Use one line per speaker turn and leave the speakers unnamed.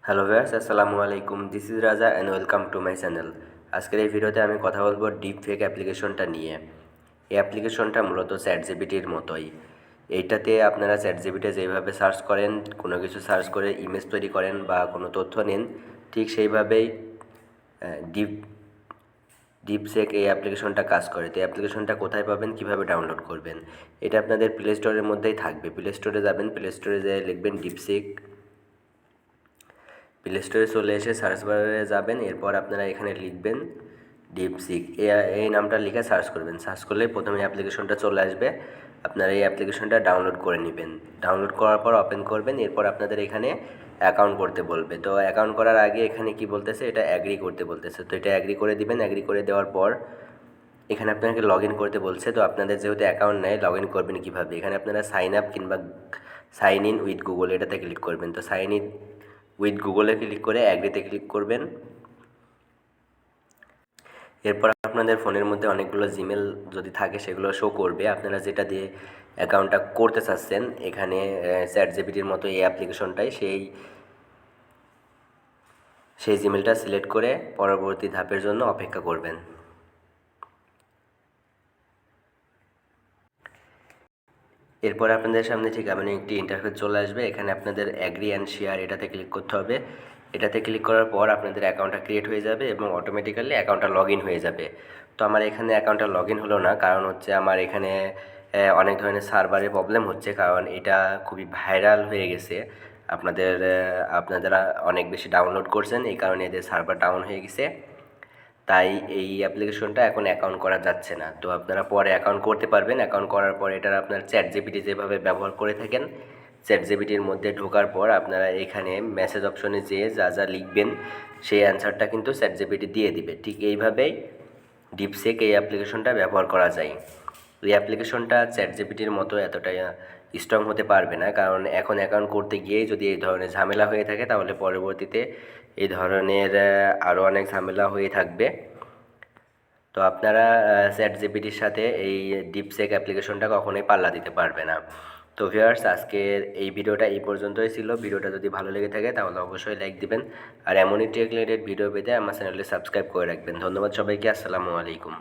Hello viewers, আসসালামু আলাইকুম। This is রাজা and welcome to my channel. আজকের এই ভিডিওতে আমি কথা বলবো ডিপ ফেক অ্যাপ্লিকেশনটা নিয়ে। এই অ্যাপ্লিকেশনটা মূলত চ্যাটজিপিটির মতোই। এইটাতে আপনারা চ্যাটজিপিটি যেভাবে সার্চ করেন, কোনো কিছু সার্চ করে ইমেজ তৈরি করেন বা কোনো তথ্য নেন, ঠিক সেইভাবেই ডিপ ডিপসেক এই অ্যাপ্লিকেশনটা কাজ করে। তো এই অ্যাপ্লিকেশনটা কোথায় পাবেন, কীভাবে ডাউনলোড করবেন, এটা আপনাদের প্লে স্টোরের মধ্যেই থাকবে। প্লে স্টোরে যাবেন, প্লে স্টোরে যেয়ে লিখবেন ডিপসেক। প্লে স্টোরে চলে এসে সার্চ বারে যাবেন, এরপর আপনারা এখানে লিখবেন ডিপসিক, এই নামটা লিখে সার্চ করবেন। সার্চ করলে প্রথমে অ্যাপ্লিকেশনটা চলে আসবে। আপনারা এই অ্যাপ্লিকেশনটা ডাউনলোড করে নেবেন। ডাউনলোড করার পর ওপেন করবেন, এরপর আপনাদের এখানে অ্যাকাউন্ট করতে বলবে। তো অ্যাকাউন্ট করার আগে এখানে কি বলতেছে, এটা অ্যাগ্রি করতে বলতেছে। তো এটা অ্যাগ্রি করে দিবেন। অ্যাগ্রি করে দেওয়ার পর এখানে আপনাকে লগ ইন করতে বলছে। তো আপনাদের যেহেতু অ্যাকাউন্ট নেই, লগ ইন করবেন কীভাবে, এখানে আপনারা সাইন আপ কিংবা সাইন ইন উইথ গুগল এটাতে ক্লিক করবেন। তো সাইন ইন উইথ গুগলে ক্লিক করে অ্যাগ্রিতে ক্লিক করবেন। এরপর আপনাদের ফোনের মধ্যে অনেকগুলো জিমেল যদি থাকে সেগুলো শো করবে। আপনারা যেটা দিয়ে অ্যাকাউন্টটা করতে চাচ্ছেন, এখানে চ্যাটজিপিটির মতো এই অ্যাপ্লিকেশনটাই, সেই জিমেলটা সিলেক্ট করে পরবর্তী ধাপের জন্য অপেক্ষা করবেন। এরপর আপনাদের সামনে ঠিক এমন একটি ইন্টারফেস চলে আসবে। এখানে আপনাদের অ্যাগ্রি অ্যান্ড শেয়ার এটাতে ক্লিক করতে হবে। এটাতে ক্লিক করার পর আপনাদের অ্যাকাউন্টটা ক্রিয়েট হয়ে যাবে এবং অটোমেটিক্যালি অ্যাকাউন্টটা লগ ইন হয়ে যাবে। তো আমার এখানে অ্যাকাউন্টটা লগ ইন হলো না, কারণ হচ্ছে আমার এখানে অনেক ধরনের সার্ভারে প্রবলেম হচ্ছে, কারণ এটা খুবই ভাইরাল হয়ে গেছে। আপনারা অনেক বেশি ডাউনলোড করছেন, এই কারণে এদের সার্ভার ডাউন হয়ে গেছে। তাই এই অ্যাপ্লিকেশনটা এখন অ্যাকাউন্ট করা যাচ্ছে না। তো আপনারা পরে অ্যাকাউন্ট করতে পারবেন। অ্যাকাউন্ট করার পর এটার আপনার চ্যাটজিপিটি যেভাবে ব্যবহার করে থাকেন, চ্যাটজিপিটির মধ্যে ঢোকার পর আপনারা এখানে মেসেজ অপশনে যেয়ে যা যা লিখবেন সেই অ্যান্সারটা কিন্তু চ্যাটজিপিটি দিয়ে দিবে। ঠিক এইভাবেই ডিপসেক এই অ্যাপ্লিকেশনটা ব্যবহার করা যায়। এই অ্যাপ্লিকেশনটা চ্যাটজিপিটির মতো এতটা স্ট্রং হতে পারবে না, কারণ এখন অ্যাকাউন্ট করতে গিয়েই যদি এই ধরনের ঝামেলা হয়ে থাকে, তাহলে পরবর্তীতে এই ধরনের আরও অনেক ঝামেলা হয়ে থাকবে। তো আপনারা চ্যাটজিপিটির সাথে এই ডিপসেক অ্যাপ্লিকেশনটা কখনোই পাল্লা দিতে পারবে না। তো ভিউয়ার্স, আজকের এই ভিডিওটা এই পর্যন্তই ছিল। ভিডিওটা যদি ভালো লেগে থাকে তাহলে অবশ্যই লাইক দিবেন, আর এমনই টেক রিলেটেড ভিডিও পেতে আমার চ্যানেলটি সাবস্ক্রাইব করে রাখবেন। ধন্যবাদ সবাইকে। আসসালামু আলাইকুম।